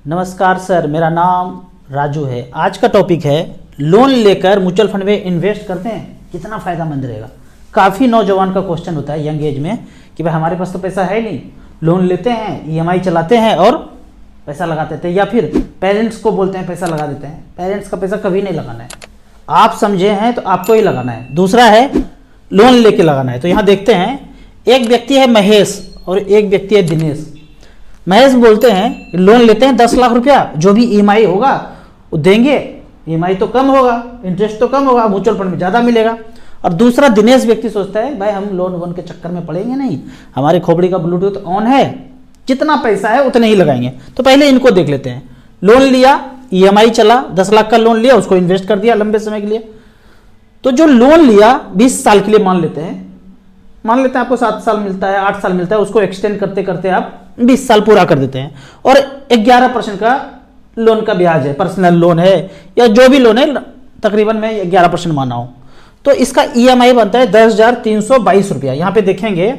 नमस्कार सर, मेरा नाम राजू है। आज का टॉपिक है लोन लेकर म्यूचुअल फंड में इन्वेस्ट करते हैं कितना फ़ायदामंद रहेगा। काफ़ी नौजवान का क्वेश्चन होता है यंग एज में कि भाई हमारे पास तो पैसा है नहीं, लोन लेते हैं, ईएमआई चलाते हैं और पैसा लगा देते हैं, या फिर पेरेंट्स को बोलते हैं पैसा लगा देते हैं। पेरेंट्स का पैसा कभी नहीं लगाना है, आप समझे हैं तो आपको ही लगाना है। दूसरा है लोन लेके लगाना है। तो यहाँ देखते हैं, एक व्यक्ति है महेश और एक व्यक्ति है दिनेश। महेश बोलते हैं लोन लेते हैं 10 लाख रुपया, जो भी ईएमआई होगा वो देंगे, ईएमआई तो कम होगा, इंटरेस्ट तो कम होगा, म्यूचुअल फंड में ज़्यादा मिलेगा। और दूसरा दिनेश व्यक्ति सोचता है भाई हम लोन वोन के चक्कर में पड़ेंगे नहीं, हमारी खोपड़ी का ब्लूटूथ ऑन है, जितना पैसा है उतने ही लगाएंगे। तो पहले इनको देख लेते हैं। लोन लिया, ईएमआई चला, 10 लाख का लोन लिया, उसको इन्वेस्ट कर दिया लंबे समय के लिए। तो जो लोन लिया 20 साल के लिए मान लेते हैं आपको 7 साल मिलता है, 8 साल मिलता है, उसको एक्सटेंड करते करते आप 20 साल पूरा कर देते हैं और 11% का लोन का ब्याज है, पर्सनल लोन है या जो भी लोन है, तकरीबन मैं 11% माना हूं। तो इसका ईएमआई बनता है 10,322 रुपया। यहाँ पे देखेंगे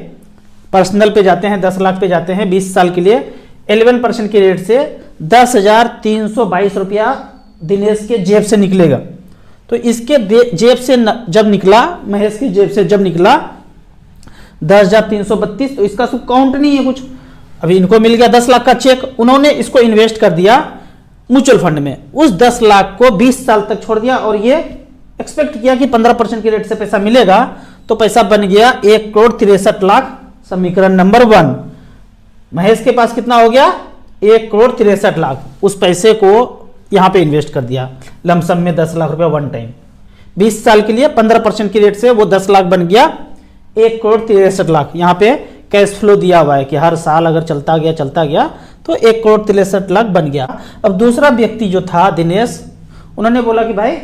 पर्सनल पे जाते हैं, 10 लाख पे जाते हैं 20 साल के लिए, 11% के रेट से 10,322 रुपया दिनेश के जेब से निकलेगा। तो इसके जेब से जब निकला, महेश की जेब से जब निकला 10,332, तो इसका सब काउंट नहीं है कुछ। अभी इनको मिल गया 10 लाख का चेक, उन्होंने इसको इन्वेस्ट कर दिया म्यूचुअल फंड में, उस 10 लाख को 20 साल तक छोड़ दिया और ये एक्सपेक्ट किया कि 15% के रेट से पैसा मिलेगा। तो पैसा बन गया 1,63,00,000। समीकरण नंबर 1, महेश के पास कितना हो गया 1,63,00,000। उस पैसे को यहां पे इन्वेस्ट कर दिया लमसम में 10 लाख रुपया वन टाइम, 20 साल के लिए 15% के रेट से वो 10 लाख बन गया 1,63,00,000। यहाँ पे कैश फ्लो दिया हुआ है कि हर साल अगर चलता गया तो 1,63,00,000 बन गया। अब दूसरा व्यक्ति जो था दिनेश, उन्होंने बोला कि भाई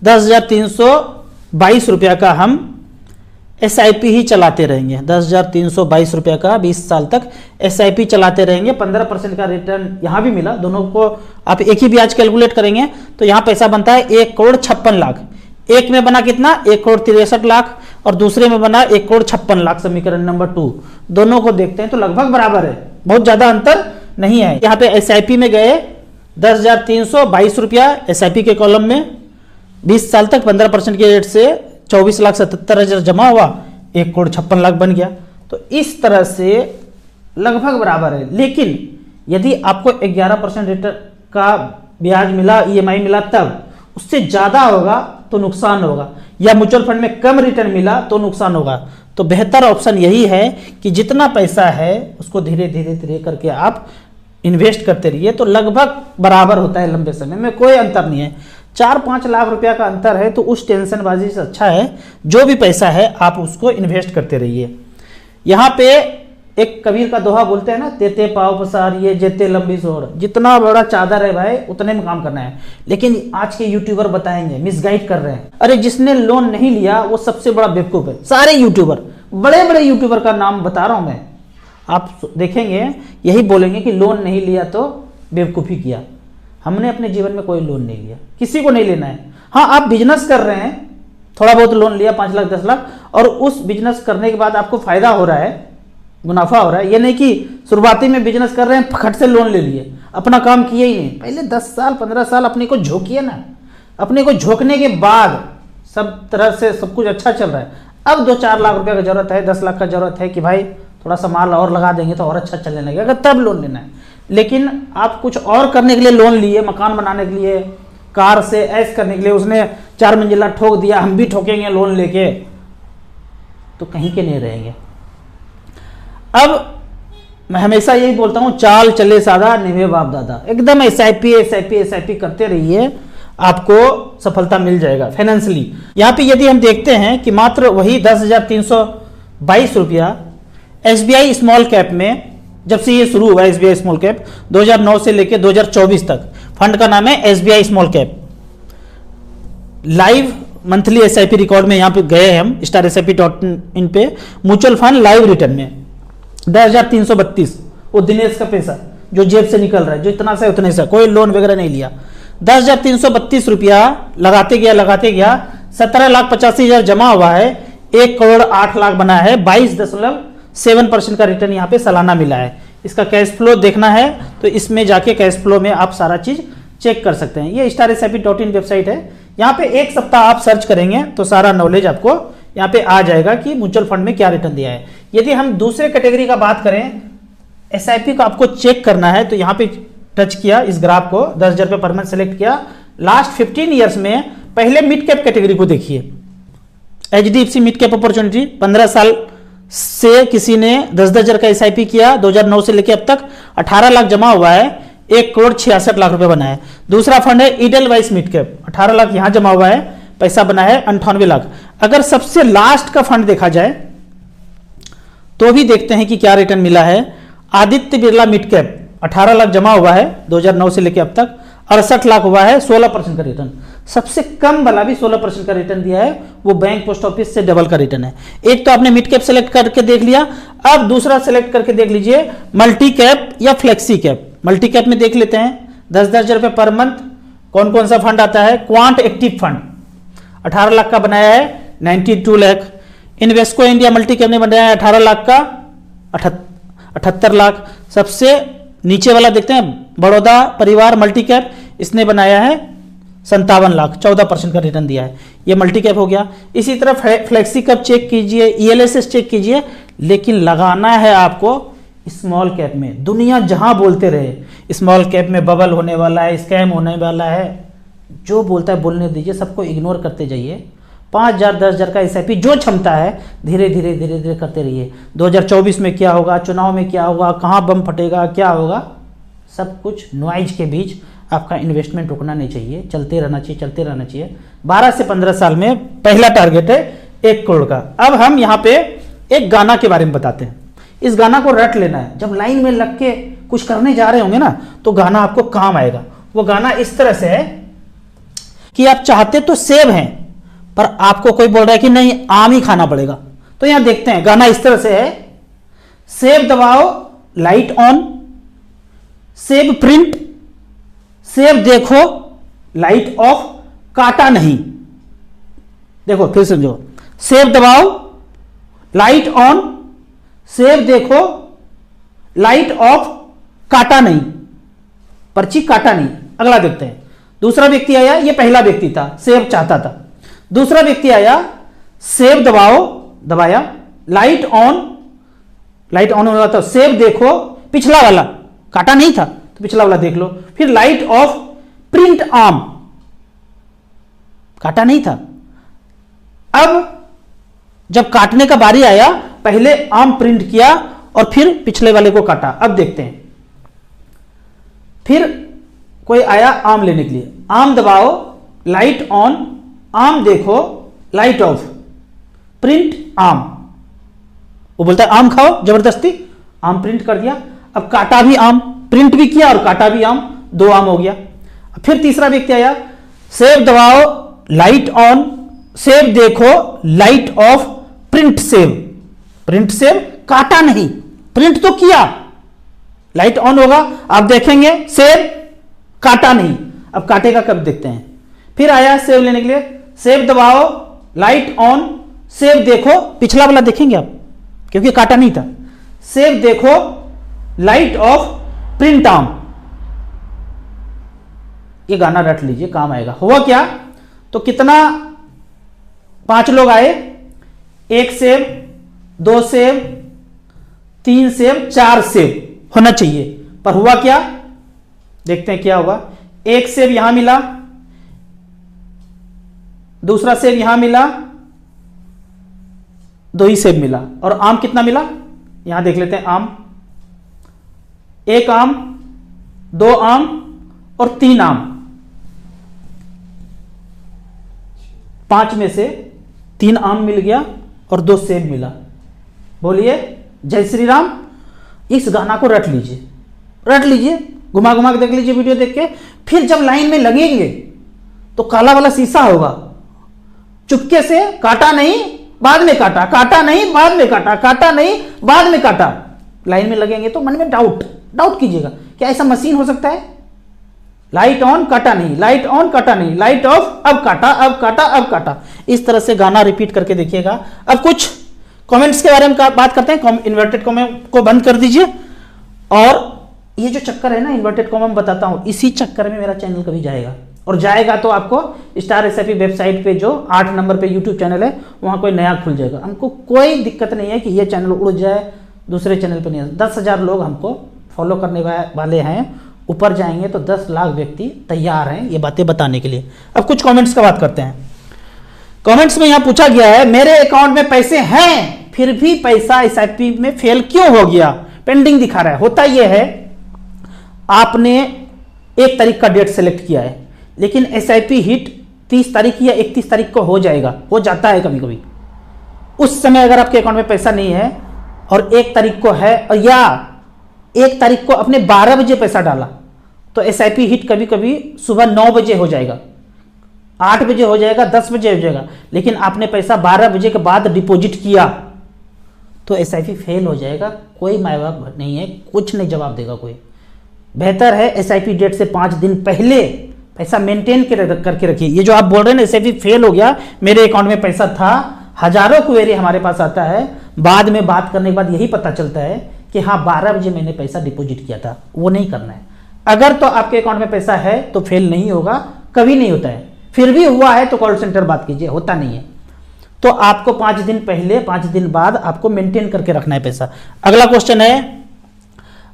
10,322 रुपया का हम एसआईपी ही चलाते रहेंगे, 10,322 रुपया का 20 साल तक एसआईपी चलाते रहेंगे, 15% का रिटर्न यहाँ भी मिला। दोनों को आप एक ही ब्याज कैलकुलेट करेंगे तो यहाँ पैसा बनता है 1,56,00,000। एक में बना कितना 1,63,00,000 और दूसरे में बना 1,56,00,000। समीकरण नंबर 2, दोनों को देखते हैं तो लगभग बराबर है, बहुत ज्यादा अंतर नहीं है। यहाँ पे एसआईपी में गए 10,322 रुपया एसआईपी के कॉलम में, 20 साल तक 15% के रेट से 24,77,000 जमा हुआ, 1,56,00,000 बन गया। तो इस तरह से लगभग बराबर है। लेकिन यदि आपको 11% रिटर्न का ब्याज मिला, ईएमआई मिला, तब उससे ज्यादा होगा तो नुकसान होगा, या म्यूचुअल फंड में कम रिटर्न मिला तो नुकसान होगा। तो बेहतर ऑप्शन यही है कि जितना पैसा है उसको धीरे धीरे करके आप इन्वेस्ट करते रहिए, तो लगभग बराबर होता है, लंबे समय में कोई अंतर नहीं है। 4-5 लाख रुपया का अंतर है तो उस टेंशनबाजी से अच्छा है जो भी पैसा है आप उसको इन्वेस्ट करते रहिए। यहाँ पे एक कबीर का दोहा बोलते हैं ना, तेते पाव पसारिए जेते लंबी सोर। जितना बड़ा चादर है भाई उतने में काम करना है। लेकिन आज के यूट्यूबर बताएंगे, मिसगाइड कर रहे हैं। अरे जिसने लोन नहीं लिया वो सबसे बड़ा बेवकूफ है। सारे यूट्यूबर, बड़े बड़े यूट्यूबर का नाम बता रहा हूं मैं, आप देखेंगे यही बोलेंगे कि लोन नहीं लिया तो बेवकूफ़ी किया। हमने अपने जीवन में कोई लोन नहीं लिया, किसी को नहीं लेना है। हाँ, आप बिजनेस कर रहे हैं, थोड़ा बहुत लोन लिया 5 लाख 10 लाख, और उस बिजनेस करने के बाद आपको फायदा हो रहा है, मुनाफा हो रहा है। ये नहीं कि शुरुआती में बिजनेस कर रहे हैं फट से लोन ले लिए, अपना काम किए ही नहीं। पहले 10 साल 15 साल अपने को झोंकिए ना, अपने को झोंकने के बाद सब तरह से सब कुछ अच्छा चल रहा है। अब 2-4 लाख रुपए की जरूरत है, 10 लाख का जरूरत है कि भाई थोड़ा सा माल और लगा देंगे तो और अच्छा चलने लगेगा, तब लोन लेना है। लेकिन आप कुछ और करने के लिए लोन लिए, मकान बनाने के लिए, कार से ऐश करने के लिए, उसने 4 मंजिला ठोक दिया, हम भी ठोकेंगे लोन लेके, तो कहीं के नहीं रहेंगे। अब मैं हमेशा यही बोलता हूं, चाल चले सादा निभे बाप दादा। एकदम एसआईपी करते रहिए, आपको सफलता मिल जाएगा फाइनेंशियली। यहाँ पे यदि हम देखते हैं कि मात्र वही 10,322 रुपया एसबीआई स्मॉल कैप में, जब से ये शुरू हुआ एसबीआई स्मॉल कैप 2009 से लेकर 2024 तक, फंड का नाम है SBI small cap. Live monthly SIP record में यहाँ पे गए हम StarSIP.in पे, म्यूचुअल फंड लाइव रिटर्न में 10,332, वो दिनेश का पैसा जो जेब से निकल रहा है, जो इतना सा उतने सा, कोई लोन वगैरह नहीं लिया। 10,332 रुपया लगाते गया 17,85,000 जमा हुआ है, 1,08,00,000 बना है, 22.7% का रिटर्न यहाँ पे सालाना मिला है। इसका कैश फ्लो देखना है तो इसमें जाके कैश फ्लो में आप सारा चीज चेक कर सकते हैं। ये starsip.in वेबसाइट है। यहाँ पे एक सप्ताह आप सर्च करेंगे तो सारा नॉलेज आपको यहाँ पे आ जाएगा कि म्यूचुअल फंड में क्या रिटर्न दिया है। यदि हम दूसरे कैटेगरी का बात करें, SIP को आपको चेक करना है तो यहाँ पे टच किया इस ग्राफ को, 10,000 रुपये पर मंथ सेलेक्ट किया। लास्ट 15 ईयर्स में पहले मिड कैप कैटेगरी को देखिए, HDFC मिड कैप अपॉर्चुनिटी 15 साल से किसी ने 10,000 हजार का SIP किया, 2009 से लेकर अब तक 18 लाख जमा हुआ है, 1,66,00,000 रुपए बना है। दूसरा फंड है ईडलवाइस मिड कैप, 18 लाख यहां जमा हुआ है, पैसा बना है 98 लाख। अगर सबसे लास्ट का फंड देखा जाए तो भी देखते हैं कि क्या रिटर्न मिला है। आदित्य बिरला मिड कैप 18 लाख जमा हुआ है 2009 से लेकर अब तक, 68 लाख हुआ है, 16% का रिटर्न। सबसे कम वाला भी 16% का रिटर्न दिया है, वो बैंक पोस्ट ऑफिस से डबल का रिटर्न है। एक तो आपने मिड कैप सेलेक्ट करके देख लिया, अब दूसरा सेलेक्ट करके देख लीजिए मल्टी कैप या फ्लेक्सी कैप। मल्टी कैप में देख लेते हैं 10,000 रुपए पर मंथ कौन कौन सा फंड आता है। क्वांट एक्टिव फंड 18 लाख का बनाया है 92 lakh. Invesco India multi cap ने बनाया है 18 लाख का 78 लाख। सबसे नीचे वाला देखते हैं बड़ौदा परिवार मल्टी कैप, इसने बनाया है 57 लाख, 14% का रिटर्न दिया है। ये मल्टी कैप हो गया। इसी तरह फ्लेक्सी कैप चेक कीजिए, ELSS चेक कीजिए, लेकिन लगाना है आपको स्मॉल कैप में। दुनिया जहां बोलते रहे स्मॉल कैप में बबल होने वाला है, स्कैम होने वाला है, जो बोलता है बोलने दीजिए, सबको इग्नोर करते जाइए। 5,000 10,000 का SIP जो क्षमता है धीरे धीरे धीरे धीरे करते रहिए। 2024 में क्या होगा, चुनाव में क्या होगा, कहाँ बम फटेगा, क्या होगा, सब कुछ नॉइज के बीच आपका इन्वेस्टमेंट रुकना नहीं चाहिए, चलते रहना चाहिए, चलते रहना चाहिए। 12 से 15 साल में पहला टारगेट है 1 करोड़ का। अब हम यहाँ पे एक गाना के बारे में बताते हैं। इस गाना को रट लेना है, जब लाइन में लग के कुछ करने जा रहे होंगे ना तो गाना आपको काम आएगा। वो गाना इस तरह से है कि आप चाहते तो सेब हैं पर आपको कोई बोल रहा है कि नहीं आम ही खाना पड़ेगा। तो यहां देखते हैं गाना इस तरह से है, सेब दबाओ लाइट ऑन, सेब प्रिंट, सेब देखो लाइट ऑफ, काटा नहीं। देखो फिर समझो, सेब दबाओ लाइट ऑन, सेब देखो लाइट ऑफ, काटा नहीं, पर्ची काटा नहीं। अगला देखते हैं। दूसरा व्यक्ति आया, ये पहला व्यक्ति था, सेब चाहता था। दूसरा व्यक्ति आया, सेब दबाओ, दबाया, लाइट ऑन, लाइट ऑन होगा तो सेब देखो, पिछला वाला काटा नहीं था तो पिछला वाला देख लो। फिर लाइट ऑफ, प्रिंट आम, काटा नहीं था। अब जब काटने का बारी आया, पहले आम प्रिंट किया और फिर पिछले वाले को काटा। अब देखते हैं, फिर कोई आया आम लेने के लिए, आम दबाओ लाइट ऑन, आम देखो लाइट ऑफ, प्रिंट आम। वो बोलता है आम खाओ, जबरदस्ती आम प्रिंट कर दिया। अब काटा भी आम, प्रिंट भी किया और काटा भी आम, 2 आम हो गया। फिर तीसरा व्यक्ति आया, सेब दबाओ लाइट ऑन, सेब देखो लाइट ऑफ, प्रिंट सेब, प्रिंट सेब, काटा नहीं, प्रिंट तो किया, लाइट ऑन होगा। आप देखेंगे सेब काटा नहीं, अब काटेगा कब देखते हैं। फिर आया सेब लेने के लिए, सेब दबाओ लाइट ऑन, सेब देखो, पिछला वाला देखेंगे आप क्योंकि काटा नहीं था, सेब देखो लाइट ऑफ, प्रिंट आम। ये गाना रट लीजिए, काम आएगा। हुआ क्या, तो कितना, 5 लोग आए, 1 सेब, 2 सेब, 3 सेब, 4 सेब होना चाहिए, पर हुआ क्या, देखते हैं क्या हुआ। 1 सेब यहां मिला, दूसरा सेब यहां मिला, 2 ही सेब मिला। और आम कितना मिला, यहां देख लेते हैं। आम 1 आम, 2 आम और 3 आम। 5 में से 3 आम मिल गया और 2 सेब मिला। बोलिए जय श्री राम। इस गाना को रट लीजिए, रट लीजिए, घुमा घुमा के देख लीजिए वीडियो देख के। फिर जब लाइन में लगेंगे तो काला वाला शीशा होगा, चुपके से काटा नहीं बाद में काटा, काटा नहीं बाद में काटा, काटा नहीं बाद में काटा। लाइन में लगेंगे तो मन में डाउट कीजिएगा, क्या ऐसा मशीन हो सकता है। लाइट ऑन काटा नहीं, लाइट ऑन काटा नहीं, लाइट ऑफ अब काटा, अब काटा, अब काटा। इस तरह से गाना रिपीट करके देखिएगा। अब कुछ कमेंट्स के बारे में बात करते हैं। इन्वर्टेड कॉमा को बंद कर दीजिए और ये जो चक्कर है ना, इन्वर्टेड कॉमा में बताता हूं, इसी चक्कर में मेरा चैनल कभी जाएगा, और जाएगा तो आपको स्टार SIP वेबसाइट पे जो 8 नंबर पे यूट्यूब चैनल है वहां कोई नया खुल जाएगा। हमको कोई दिक्कत नहीं है कि ये चैनल उड़ जाए, दूसरे चैनल पे नहीं। 10,000 लोग हमको फॉलो करने वाले हैं, ऊपर जाएंगे तो 10 लाख व्यक्ति तैयार हैं ये बातें बताने के लिए। अब कुछ कमेंट्स का बात करते हैं। कमेंट्स में यहां पूछा गया है, मेरे अकाउंट में पैसे हैं फिर भी पैसा SIP में फेल क्यों हो गया, पेंडिंग दिखा रहा है। होता यह है, आपने 1 तारीख का डेट सेलेक्ट किया है, लेकिन SIP हिट 30 तारीख या 31 तारीख को हो जाएगा, हो जाता है कभी कभी। उस समय अगर आपके अकाउंट में पैसा नहीं है और 1 तारीख को है, और या 1 तारीख को अपने 12 बजे पैसा डाला, तो SIP हिट कभी कभी सुबह 9 बजे हो जाएगा, 8 बजे हो जाएगा, 10 बजे हो जाएगा, लेकिन आपने पैसा 12 बजे के बाद डिपॉजिट किया तो SIP फेल हो जाएगा। कोई माय बाप नहीं है, कुछ नहीं जवाब देगा कोई। बेहतर है SIP डेट से 5 दिन पहले पैसा मेंटेन करके रखिए। ये जो आप बोल रहे हैं ना SIP फेल हो गया, मेरे अकाउंट में पैसा था, हजारों क्वेरी हमारे पास आता है, बाद में बात करने के बाद यही पता चलता है कि हाँ 12 बजे मैंने पैसा डिपॉजिट किया था। वो नहीं करना है। अगर तो आपके अकाउंट में पैसा है तो फेल नहीं होगा, कभी नहीं होता है। फिर भी हुआ है तो कॉल सेंटर बात कीजिए, होता नहीं है। तो आपको 5 दिन पहले 5 दिन बाद आपको मेंटेन करके रखना है पैसा। अगला क्वेश्चन है,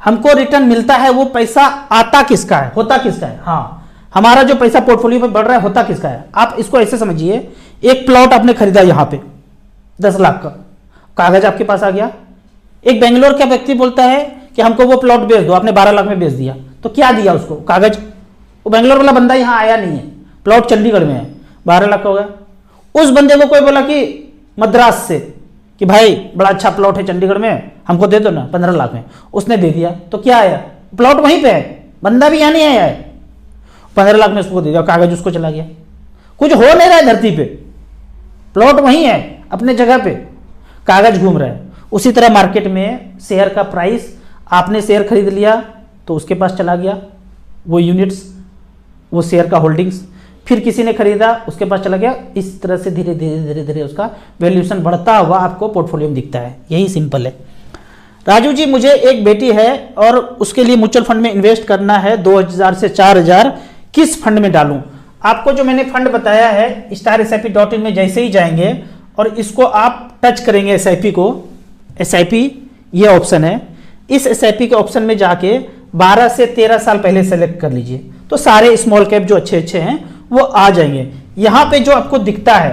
हमको रिटर्न मिलता है वो पैसा आता किसका है, होता किसका है। हाँ, हमारा जो पैसा पोर्टफोलियो में बढ़ रहा है होता किसका है। आप इसको ऐसे समझिए, एक प्लॉट आपने खरीदा यहां पे 10 लाख का, कागज आपके पास आ गया। एक बेंगलोर का व्यक्ति बोलता है कि हमको वो प्लॉट बेच दो, आपने 12 लाख में बेच दिया, तो क्या दिया उसको, कागज। वो बेंगलोर वाला बंदा यहां आया नहीं है, प्लॉट चंडीगढ़ में है, 12 लाख का हो गया। उस बंदे को कोई बोला कि मद्रास से कि भाई बड़ा अच्छा प्लॉट है चंडीगढ़ में, हमको दे दो ना 15 लाख में, उसने दे दिया, तो क्या आया, प्लॉट वहीं पे है, बंदा भी यहां नहीं आया है, 15 लाख में उसको दे दिया, कागज उसको चला गया। कुछ हो नहीं रहा है धरती पे, प्लॉट वहीं है अपने जगह पे, कागज घूम रहा है। उसी तरह मार्केट में शेयर का प्राइस, आपने शेयर खरीद लिया तो उसके पास चला गया वो यूनिट्स, वो शेयर का होल्डिंग्स, फिर किसी ने खरीदा उसके पास चला गया। इस तरह से धीरे धीरे धीरे धीरे उसका वैल्यूएशन बढ़ता हुआ आपको पोर्टफोलियो में दिखता है। यही सिंपल है। राजू जी, मुझे एक बेटी है और उसके लिए म्यूचुअल फंड में इन्वेस्ट करना है 2000 से 4000, किस फंड में डालूं। आपको जो मैंने फंड बताया है StarSIP.in में जैसे ही जाएंगे और इसको आप टच करेंगे SIP को, SIP ये ऑप्शन है, इस SIP के ऑप्शन में जाके 12 से 13 साल पहले सेलेक्ट कर लीजिए, तो सारे स्मॉल कैप जो अच्छे अच्छे हैं वो आ जाएंगे। यहां पे जो आपको दिखता है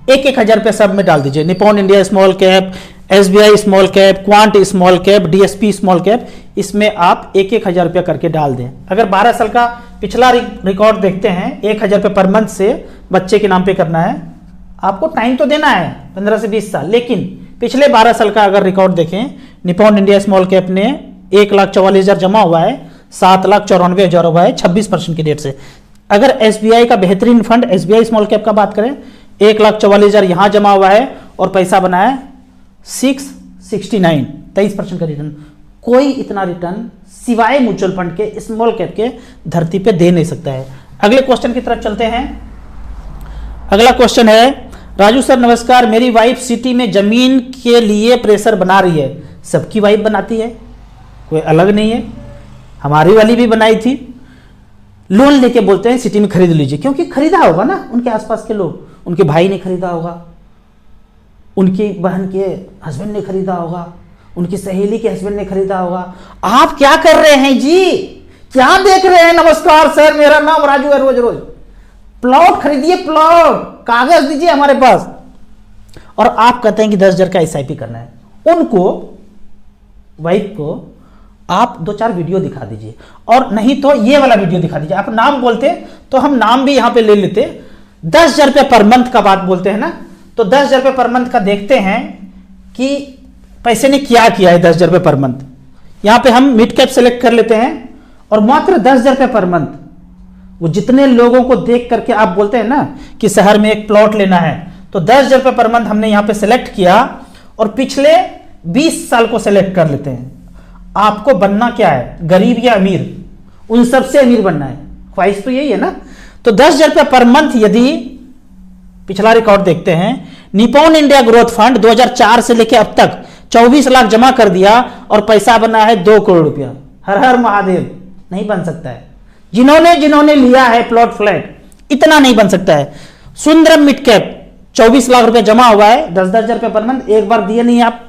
1,000 रुपये सब में डाल दीजिए। Nippon India small cap, SBI small cap, quant small cap, DSP small cap, इसमें आप 1,000 रुपया करके डाल दें। अगर 12 साल का पिछला रिकॉर्ड देखते हैं, 1,000 रुपये पर मंथ से बच्चे के नाम पे करना है। आपको टाइम तो देना है 15 से 20 साल, लेकिन पिछले 12 साल का अगर रिकॉर्ड देखें, निपॉन इंडिया स्मॉल कैप ने 1,44,000 जमा हुआ है, 7,94,000 हुआ है 26% की रेट से। अगर SBI का बेहतरीन फंड SBI स्मॉल कैप का बात करें, 1,44,000 यहां जमा हुआ है और पैसा बना है 669, 23% का रिटर्न। कोई इतना रिटर्न सिवाय म्यूचुअल फंड के स्मॉल कैप के धरती पे दे नहीं सकता है। अगले क्वेश्चन की तरफ चलते हैं। अगला क्वेश्चन है, राजू सर नमस्कार, मेरी वाइफ सिटी में जमीन के लिए प्रेशर बना रही है। सबकी वाइफ बनाती है, कोई अलग नहीं है, हमारी वाली भी बनाई थी। लोन लेके बोलते हैं सिटी में खरीद लीजिए, क्योंकि खरीदा होगा ना उनके आसपास के लोग, उनके भाई ने खरीदा होगा, उनकी बहन के हस्बैंड ने खरीदा होगा, उनकी सहेली के हस्बैंड ने खरीदा होगा। आप क्या कर रहे हैं जी, क्या देख रहे हैं। नमस्कार सर, मेरा नाम राजू है, रोज रोज प्लॉट खरीदिए, प्लॉट, कागज दीजिए हमारे पास। और आप कहते हैं कि 10,000 का SIP करना है। उनको, वाइफ को आप 2-4 वीडियो दिखा दीजिए, और नहीं तो ये वाला वीडियो दिखा दीजिए। आप नाम बोलते तो हम नाम भी यहां पे ले लेते। 10,000 रुपये पर मंथ का बात बोलते हैं ना, तो 10,000 रुपये पर मंथ का देखते हैं कि पैसे ने क्या किया है 10,000 रुपये पर मंथ। यहां पे हम मिड कैप सेलेक्ट कर लेते हैं और मात्र 10,000 रुपये पर मंथ। वो जितने लोगों को देख करके आप बोलते हैं ना कि शहर में एक प्लॉट लेना है, तो 10,000 रुपये पर मंथ हमने यहां पे सेलेक्ट किया और पिछले 20 साल को सेलेक्ट कर लेते हैं। आपको बनना क्या है, गरीब या अमीर, उन सबसे अमीर बनना है, ख्वाहिश तो यही है ना। तो 10,000 रुपये पर मंथ यदि पिछला रिकॉर्ड देखते हैं, निपॉन इंडिया ग्रोथ फंड 2004 से लेकर अब तक 24 लाख जमा कर दिया और पैसा बना है 2 करोड़ रुपया। हर हर महादेव, नहीं बन सकता है। जिन्होंने लिया है प्लॉट फ्लैट, इतना नहीं बन सकता है। सुंदरम मिड कैप 24 लाख रुपए जमा हुआ है, 10-10 हजार रुपए पर मंथ, एक बार दिए नहीं आप,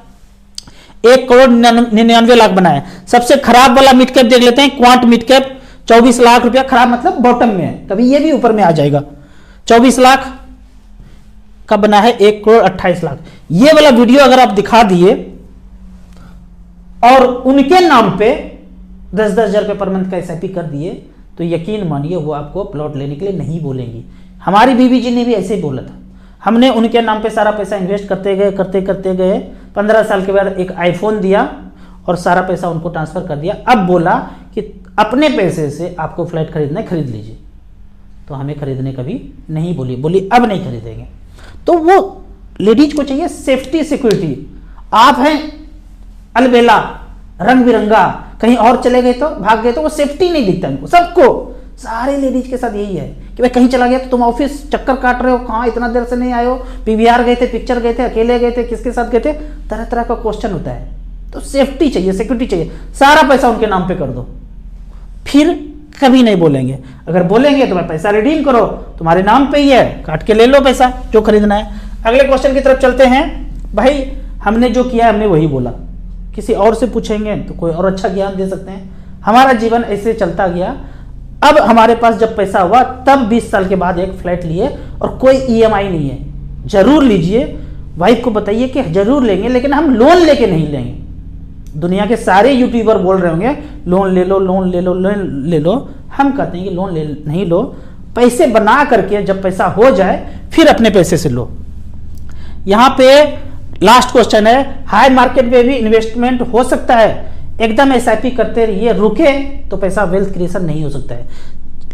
1 करोड़ 99 लाख बनाए। सबसे खराब वाला मिड कैप देख लेते हैं, क्वांट मिड कैप 24 लाख रुपया, खराब मतलब बॉटम में है, कभी ये भी ऊपर में आ जाएगा। 24 लाख का बना है 1 करोड़ 28 लाख। ये वाला वीडियो अगर आप दिखा दिए और उनके नाम पे 10-10 हजार रुपए पर मंथ का एसआईपी कर दिए, तो यकीन मानिए वो आपको प्लॉट लेने के लिए नहीं बोलेंगी। हमारी बीबी जी ने भी ऐसे ही बोला था। हमने उनके नाम पे सारा पैसा इन्वेस्ट करते गए 15 साल के बाद एक आईफोन दिया और सारा पैसा उनको ट्रांसफर कर दिया। अब बोला कि अपने पैसे से आपको फ्लैट खरीदना है, खरीद लीजिए। तो हमें खरीदने कभी नहीं बोली अब नहीं खरीदेंगे। तो वो लेडीज को चाहिए सेफ्टी, सिक्योरिटी। आप हैं अलबेला, रंग बिरंगा, कहीं और चले गए तो भाग गए तो वो सेफ्टी नहीं दिखता उनको। सबको, सारे लेडीज के साथ यही है कि भाई कहीं चला गया तो तुम ऑफिस चक्कर काट रहे हो, कहाँ इतना देर से नहीं आए हो, पीवीआर गए थे, पिक्चर गए थे, अकेले गए थे, किसके साथ गए थे, तरह तरह का क्वेश्चन होता है। तो सेफ्टी चाहिए, सिक्योरिटी चाहिए। सारा पैसा उनके नाम पे कर दो, फिर कभी नहीं बोलेंगे। अगर बोलेंगे तो भाई पैसा रिडीम करो, तुम्हारे नाम पे ही है, काट के ले लो पैसा जो खरीदना है। अगले क्वेश्चन की तरफ चलते हैं। भाई हमने जो किया हमने वही बोला, किसी और से पूछेंगे तो कोई और अच्छा ज्ञान दे सकते हैं। हमारा जीवन ऐसे चलता गया। अब हमारे पास जब पैसा हुआ तब 20 साल के बाद एक फ्लैट लिए और कोई ईएमआई नहीं है। जरूर लीजिए, वाइफ को बताइए कि जरूर लेंगे, लेकिन हम लोन लेके नहीं लेंगे। दुनिया के सारे यूट्यूबर बोल रहे होंगे लोन ले लो, लोन ले लो, लोन ले लो। हम कहते हैं कि लोन ले नहीं लो, पैसे बना करके जब पैसा हो जाए फिर अपने पैसे से लो। यहां पे लास्ट क्वेश्चन है, हाई मार्केट में भी इन्वेस्टमेंट हो सकता है? एकदम एसआईपी करते रहिए, रुके तो पैसा वेल्थ क्रिएशन नहीं हो सकता है।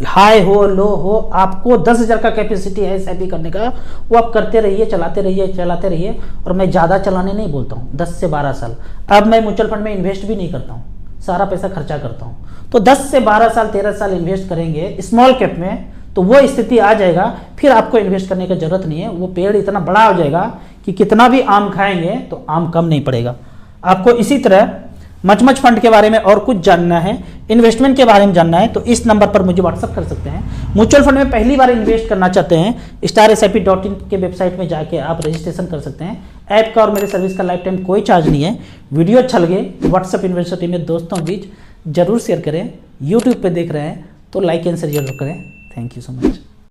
हाई हो लो हो, आपको 10,000 का कैपेसिटी है एसआईपी करने का, वो आप करते रहिए, चलाते रहिए। और मैं ज़्यादा चलाने नहीं बोलता हूँ, 10 से 12 साल। अब मैं म्यूचुअल फंड में इन्वेस्ट भी नहीं करता हूँ, सारा पैसा खर्चा करता हूँ। तो 10 से 12 साल 13 साल इन्वेस्ट करेंगे स्मॉल कैप में, तो वो स्थिति आ जाएगा, फिर आपको इन्वेस्ट करने की जरूरत नहीं है। वो पेड़ इतना बड़ा हो जाएगा कि कितना भी आम खाएंगे तो आम कम नहीं पड़ेगा। आपको इसी तरह मच फंड के बारे में और कुछ जानना है, इन्वेस्टमेंट के बारे में जानना है, तो इस नंबर पर मुझे व्हाट्सअप कर सकते हैं। म्यूचुअल फंड में पहली बार इन्वेस्ट करना चाहते हैं, starsip.in के वेबसाइट में जाके आप रजिस्ट्रेशन कर सकते हैं। ऐप का और मेरे सर्विस का लाइफ टाइम कोई चार्ज नहीं है। वीडियो अच्छा लगे व्हाट्सअप यूनिवर्सिटी में दोस्तों बीच जरूर शेयर करें। यूट्यूब पर देख रहे हैं तो लाइक एंड शेयर जरूर करें। Thank you so much.